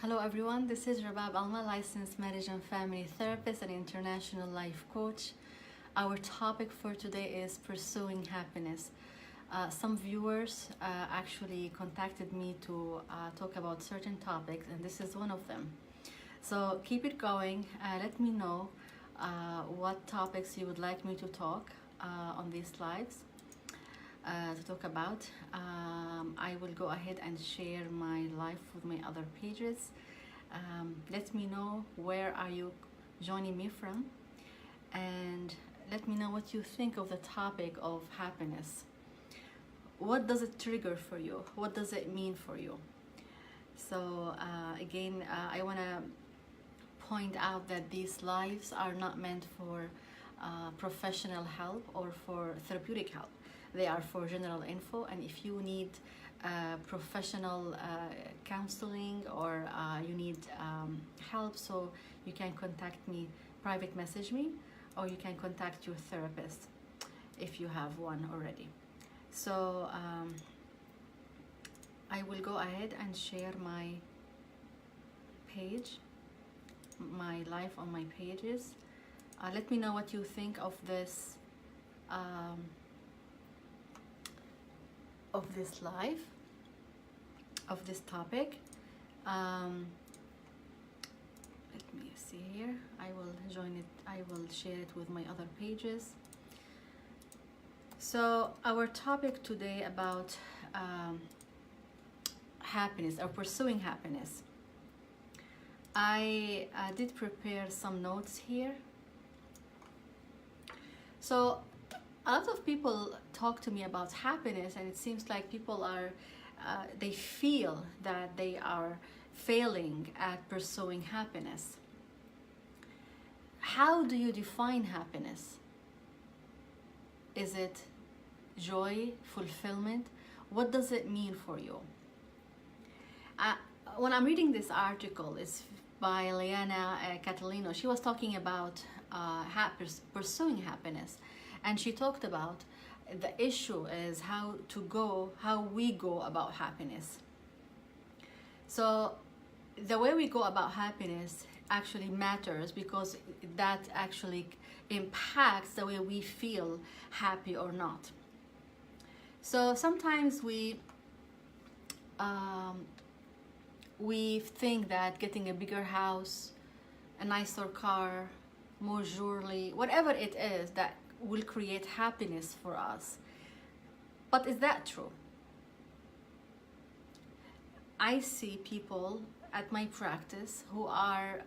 Hello everyone, this is Rabab Alma, licensed marriage and family therapist and international life coach. Our topic for today is pursuing happiness. Some viewers actually contacted me to talk about certain topics, and this is one of them. So keep it going. Let me know what topics you would like me to talk on these slides. To talk about. I will go ahead and share my life with my other pages. Let me know where are you joining me from, and let me know what you think of the topic of happiness. What does it trigger for you? What does it mean for you? So again, I want to point out that these lives are not meant for professional help or for therapeutic help. They are for general info, and if you need professional counseling or you need help, so you can contact me, private message me, or you can contact your therapist if you have one already. So I will go ahead and share my page, my life on my pages. Let me know what you think of this live, of this topic. Let me see here. I will join it. I will share it with my other pages. So our topic today about happiness or pursuing happiness. I did prepare some notes here. So a lot of people talk to me about happiness, and it seems like people are, they feel that they are failing at pursuing happiness. How do you define happiness? Is it joy, fulfillment? What does it mean for you? When I'm reading this article, it's by Liana Catalino. She was talking about pursuing happiness. And she talked about the issue is how we go about happiness. So the way we go about happiness actually matters, because that actually impacts the way we feel happy or not. So sometimes we think that getting a bigger house, a nicer car, more jewelry, whatever it is, that will create happiness for us. But is that true? I see people at my practice who are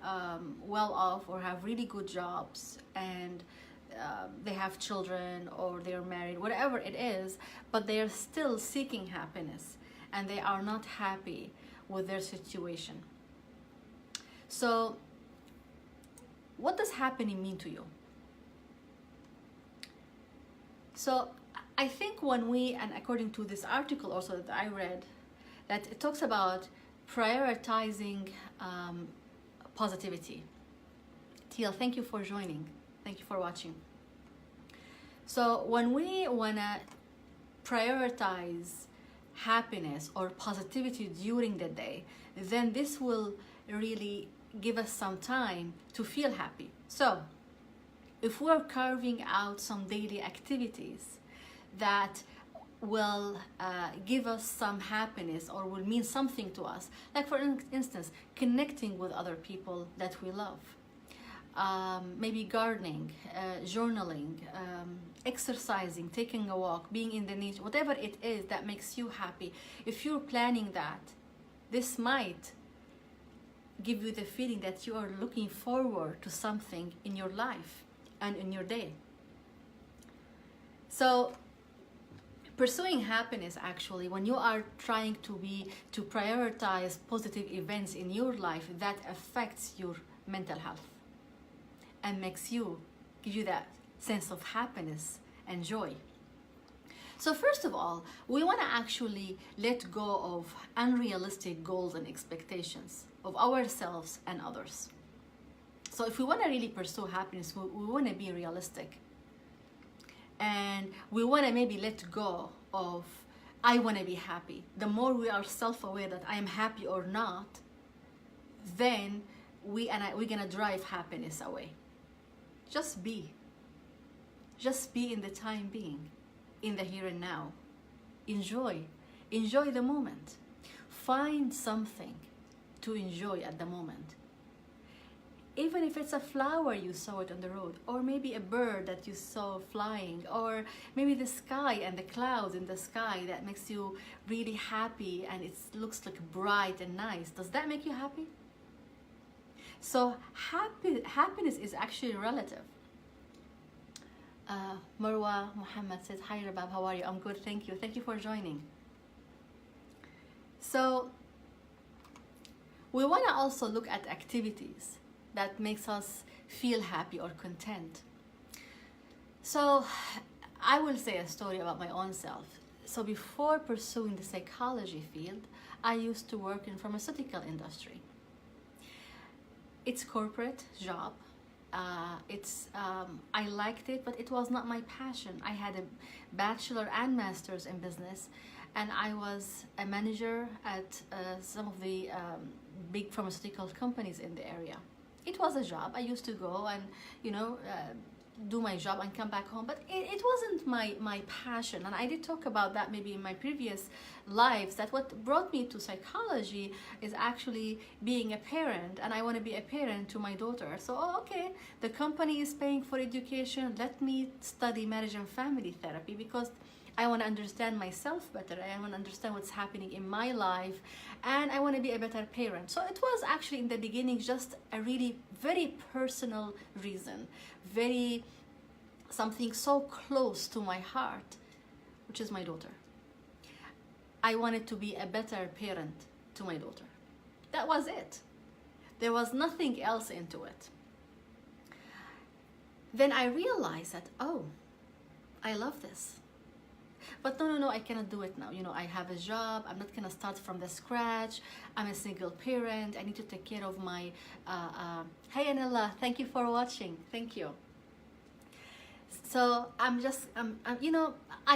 well off or have really good jobs, and they have children or they're married, whatever it is, but they are still seeking happiness and they are not happy with their situation. So what does happiness mean to you? So I think when we, and according to this article also that I read, that it talks about prioritizing positivity. Teal, thank you for joining. Thank you for watching. So when we want to prioritize happiness or positivity during the day, then this will really give us some time to feel happy. So if we're carving out some daily activities that will give us some happiness or will mean something to us, like for instance, connecting with other people that we love, maybe gardening, journaling, exercising, taking a walk, being in the nature, whatever it is that makes you happy. If you're planning that, this might give you the feeling that you are looking forward to something in your life and in your day. So pursuing happiness, actually, when you are trying to prioritize positive events in your life, that affects your mental health and gives you that sense of happiness and joy. So first of all, we want to actually let go of unrealistic goals and expectations of ourselves and others. So if we want to really pursue happiness, we want to be realistic. And we want to maybe let go of, I want to be happy. The more we are self-aware that I am happy or not, then we're gonna drive happiness away. Just be. Just be in the time being, in the here and now. Enjoy. Enjoy the moment. Find something to enjoy at the moment. Even if it's a flower you saw it on the road, or maybe a bird that you saw flying, or maybe the sky and the clouds in the sky that makes you really happy and it looks like bright and nice. Does that make you happy? So happiness is actually relative. Marwa Muhammad says, hi Rabab, how are you? I'm good, thank you. Thank you for joining. So we want to also look at activities that makes us feel happy or content. So I will say a story about my own self. So before pursuing the psychology field, I used to work in pharmaceutical industry. It's corporate job. I liked it, but it was not my passion. I had a bachelor and master's in business, and I was a manager at some of the big pharmaceutical companies in the area. It was a job. I used to go and, do my job and come back home, but it wasn't my passion. And I did talk about that maybe in my previous lives, that what brought me to psychology is actually being a parent, and I want to be a parent to my daughter. So, okay, the company is paying for education. Let me study marriage and family therapy because I want to understand myself better. I want to understand what's happening in my life, and I want to be a better parent. So it was actually in the beginning just a really very personal reason, something so close to my heart, which is my daughter. I wanted to be a better parent to my daughter. That was it. There was nothing else into it. Then I realized that, oh, I love this. But no, I cannot do it now. I have a job. I'm not gonna start from the scratch. I'm a single parent. I need to take care of my, hey Anila, thank you for watching. Thank you. So I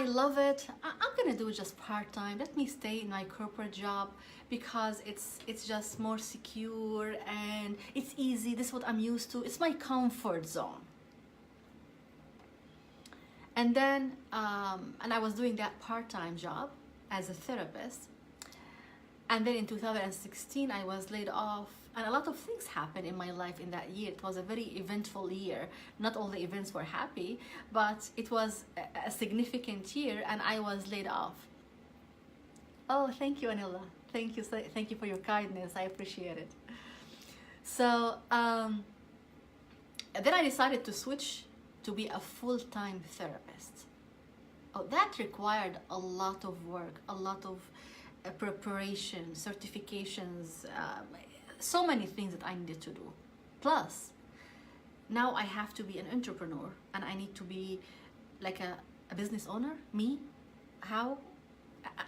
love it. I'm gonna do it just part-time. Let me stay in my corporate job because it's just more secure and it's easy. This is what I'm used to. It's my comfort zone. And then, and I was doing that part-time job as a therapist. And then in 2016, I was laid off, and a lot of things happened in my life in that year. It was a very eventful year. Not all the events were happy, but it was a significant year, and I was laid off. Oh, thank you, Anila. Thank you for your kindness. I appreciate it. So then I decided to switch to be a full-time therapist. Oh, that required a lot of work, a lot of preparation, certifications, so many things that I needed to do. Plus, now I have to be an entrepreneur and I need to be like a business owner. Me? How?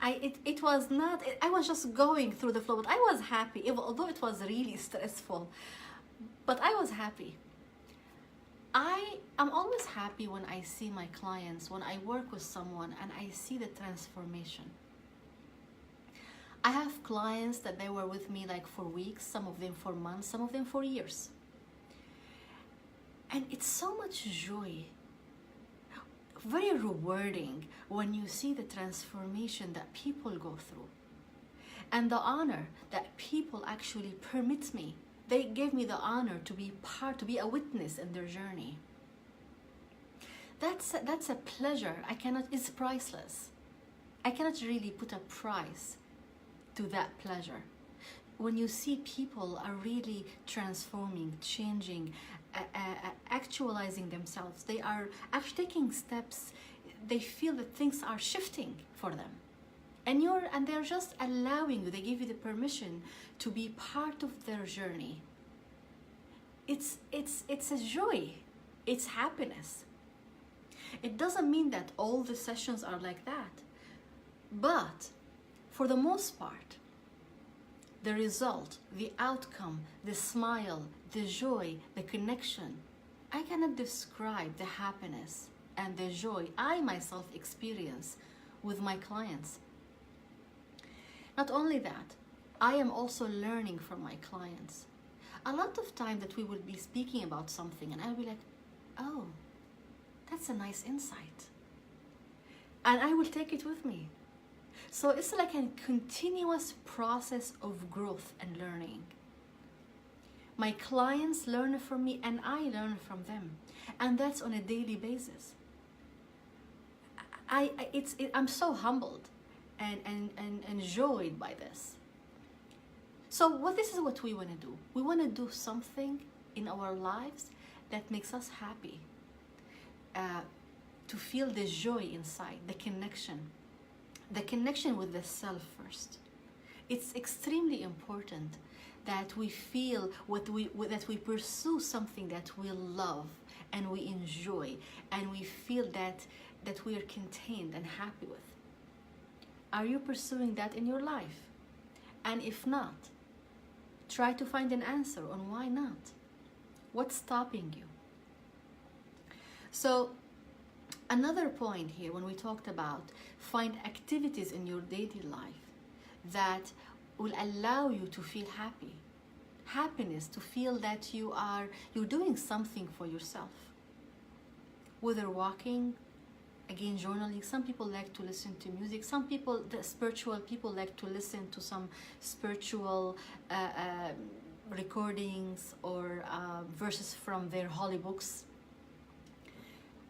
It was not, I was just going through the flow, but I was happy, although it was really stressful, but I was happy. I'm always happy when I see my clients, when I work with someone and I see the transformation. I have clients that they were with me like for weeks, some of them for months, some of them for years. And it's so much joy, very rewarding when you see the transformation that people go through. And the honor that people actually permit me. They gave me the honor to be to be a witness in their journey. That's a pleasure. It's priceless. I cannot really put a price to that pleasure. When you see people are really transforming, changing, actualizing themselves, they are actually taking steps, they feel that things are shifting for them. And they're just allowing you, they give you the permission to be part of their journey. It's a joy, it's happiness. It doesn't mean that all the sessions are like that, but for the most part, the result, the outcome, the smile, the joy, the connection, I cannot describe the happiness and the joy I myself experience with my clients. Not only that, I am also learning from my clients. A lot of time that we will be speaking about something and I'll be like, oh, that's a nice insight. And I will take it with me. So it's like a continuous process of growth and learning. My clients learn from me and I learn from them. And that's on a daily basis. I'm so humbled and enjoyed by this. So this is what we want to do. We want to do something in our lives that makes us happy. To feel the joy inside, the connection with the self first. It's extremely important that we feel that we pursue something that we love and we enjoy and we feel that we are contained and happy with. Are you pursuing that in your life? And if not, try to find an answer on why not. What's stopping you? So another point here, when we talked about find activities in your daily life that will allow you to feel happy. Happiness, to feel that you're doing something for yourself. Whether walking, again, journaling. Some people like to listen to music. Some people, the spiritual people, like to listen to some spiritual recordings or verses from their holy books.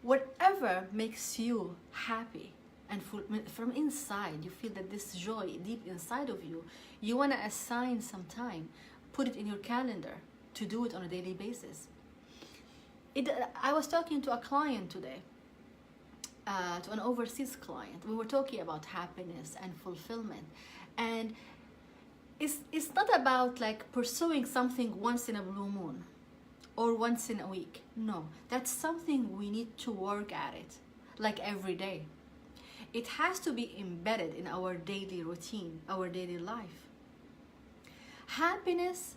Whatever makes you happy and from inside, you feel that this joy deep inside of you, you want to assign some time, put it in your calendar to do it on a daily basis. I was talking to a client today, to an overseas client. We were talking about happiness and fulfillment, and it's not about like pursuing something once in a blue moon or once in a week. No, that's something we need to work at it, like every day. It has to be embedded in our daily routine, our daily life. Happiness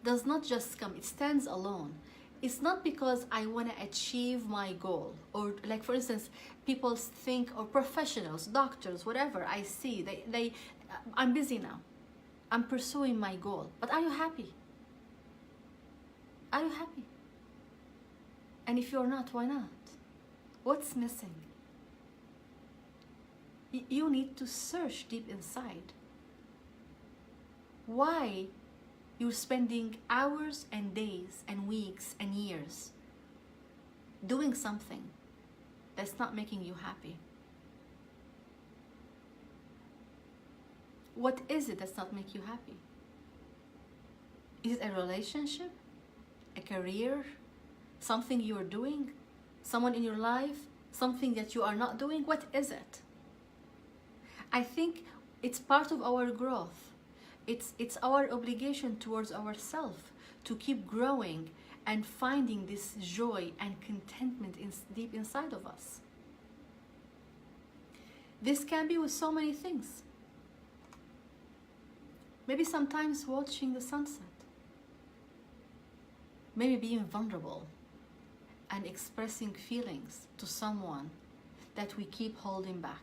does not just come, it stands alone. It's not because I want to achieve my goal, or like for instance, people think, or professionals, doctors, whatever I see, I'm busy now. I'm pursuing my goal. But are you happy? Are you happy? And if you're not, why not? What's missing? You need to search deep inside. Why you're spending hours and days and weeks and years doing something that's not making you happy? What is it that's not making you happy? Is it a relationship? A career? Something you're doing? Someone in your life? Something that you are not doing? What is it? I think it's part of our growth. It's our obligation towards ourselves to keep growing and finding this joy and contentment deep inside of us. This can be with so many things. Maybe sometimes watching the sunset. Maybe being vulnerable and expressing feelings to someone that we keep holding back.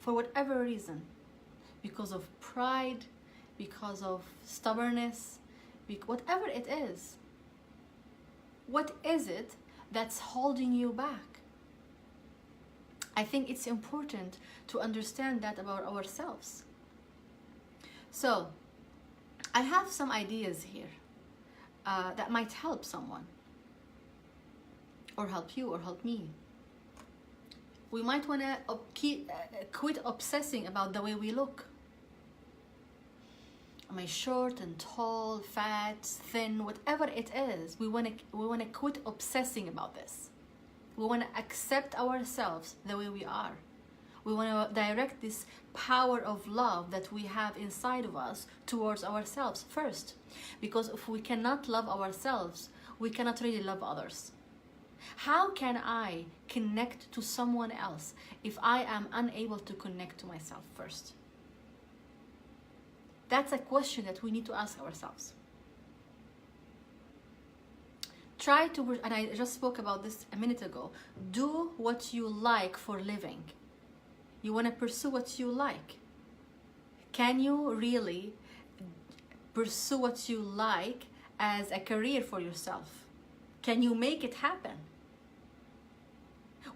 For whatever reason, because of pride, because of stubbornness, whatever it is. What is it that's holding you back? I think it's important to understand that about ourselves. So, I have some ideas here that might help someone, or help you, or help me. We might want to quit obsessing about the way we look. Am I short and tall, fat, thin, whatever it is? We want to quit obsessing about this. We want to accept ourselves the way we are. We want to direct this power of love that we have inside of us towards ourselves first. Because if we cannot love ourselves, we cannot really love others. How can I connect to someone else if I am unable to connect to myself first? That's a question that we need to ask ourselves. Try to, and I just spoke about this a minute ago, do what you like for living. You want to pursue what you like. Can you really pursue what you like as a career for yourself? Can you make it happen?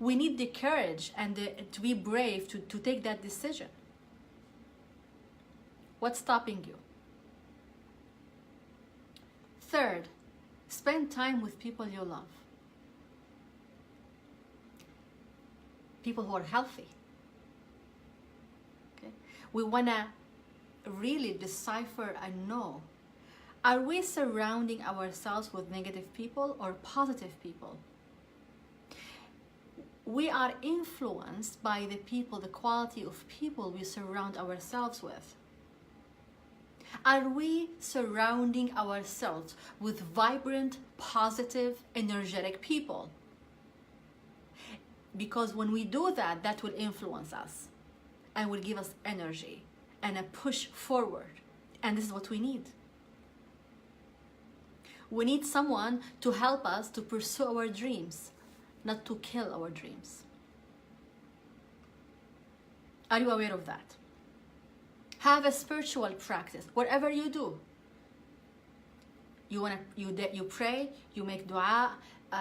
We need the courage and to be brave to take that decision. What's stopping you? Third, spend time with people you love. People who are healthy. Okay? We want to really decipher and know, are we surrounding ourselves with negative people or positive people? We are influenced by the people, the quality of people we surround ourselves with. Are we surrounding ourselves with vibrant, positive, energetic people? Because when we do that, that will influence us and will give us energy and a push forward. And this is what we need. We need someone to help us to pursue our dreams, not to kill our dreams. Are you aware of that? Have a spiritual practice. Whatever you do, you pray, you make dua.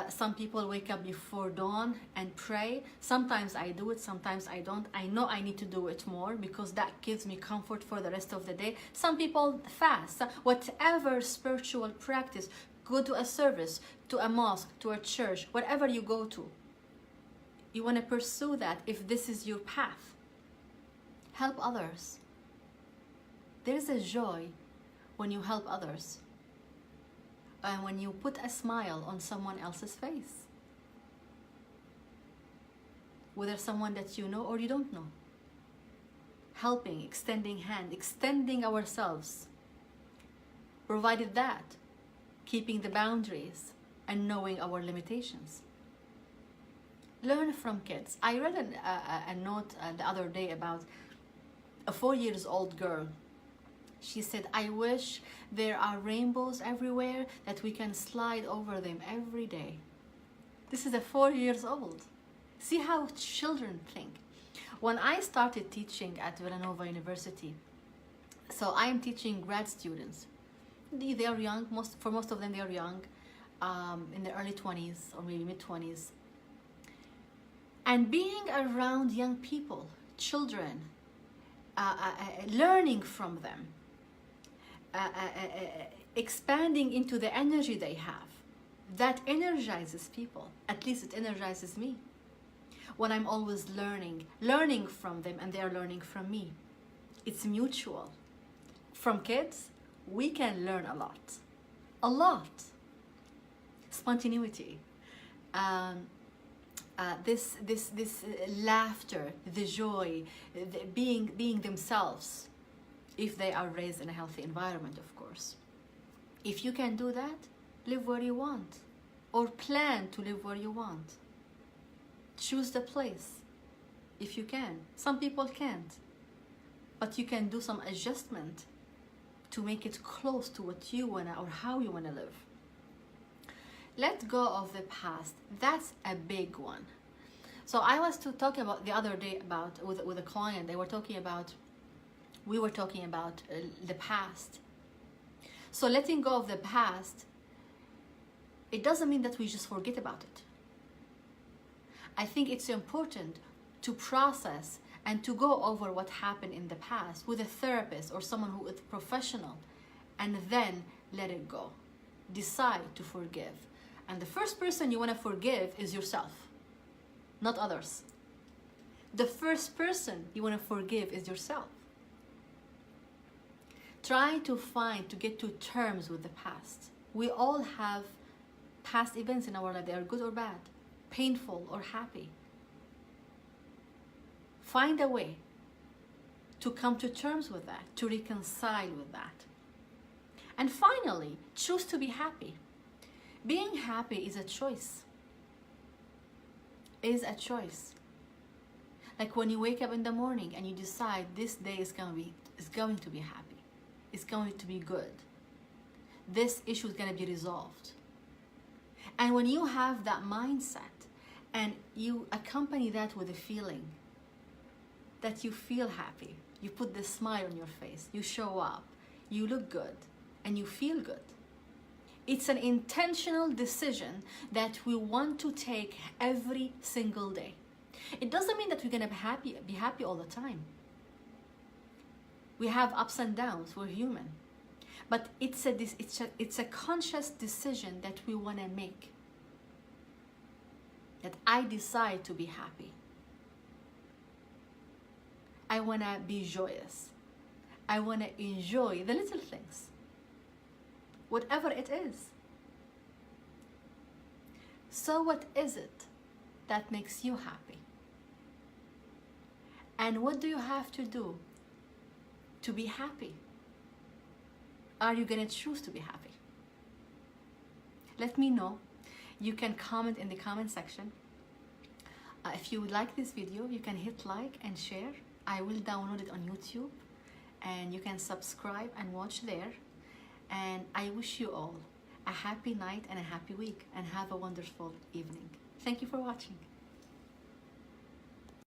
Some people wake up before dawn and pray. Sometimes I do it, sometimes I don't. I know I need to do it more because that gives me comfort for the rest of the day. Some people fast. Whatever spiritual practice, go to a service, to a mosque, to a church, whatever you go to. You want to pursue that if this is your path. Help others. There's a joy when you help others and when you put a smile on someone else's face, whether someone that you know or you don't know. Helping, extending hand, extending ourselves, provided that, keeping the boundaries and knowing our limitations. Learn from kids. I read a note the other day about a 4-year-old girl. She said, I wish there are rainbows everywhere that we can slide over them every day. This is a 4 years old. See how children think. When I started teaching at Villanova University, so I am teaching grad students. They are young, for most of them they are young, in their early 20s or maybe mid-20s. And being around young people, children, learning from them, expanding into the energy they have, that energizes people. At least it energizes me. When I'm always learning from them and they are learning from me. It's mutual. From kids, we can learn a lot. A lot. Spontaneity. This laughter, the joy, being themselves. If they are raised in a healthy environment, of course. If you can do that, live where you want, or plan to live where you want. Choose the place, if you can. Some people can't, but you can do some adjustment to make it close to what you wanna or how you wanna live. Let go of the past. That's a big one. So I was talking about the other day with a client. We were talking about the past. So letting go of the past, it doesn't mean that we just forget about it. I think it's important to process and to go over what happened in the past with a therapist or someone who is professional, and then let it go. Decide to forgive. And the first person you want to forgive is yourself, not others. The first person you want to forgive is yourself. Try to get to terms with the past. We all have past events in our life. They are good or bad, painful or happy. Find a way to come to terms with that, to reconcile with that. And finally, choose to be happy. Being happy is a choice. Is a choice. Like when you wake up in the morning and you decide this day is going to be happy. It's going to be good. This issue is going to be resolved. And when you have that mindset and you accompany that with a feeling that you feel happy, you put the smile on your face, you show up, you look good, and you feel good, It's an intentional decision that we want to take every single day. It doesn't mean that we're gonna be happy all the time. We have ups and downs, we're human. But it's a conscious decision that we wanna make. That I decide to be happy. I wanna be joyous. I wanna enjoy the little things. Whatever it is. So what is it that makes you happy? And what do you have to do to be happy? Are you gonna choose to be happy? Let me know. You can comment in the comment section. If you would like this video, you can hit like and share. I will download it on YouTube and you can subscribe and watch there. And I wish you all a happy night and a happy week, and have a wonderful evening. Thank you for watching.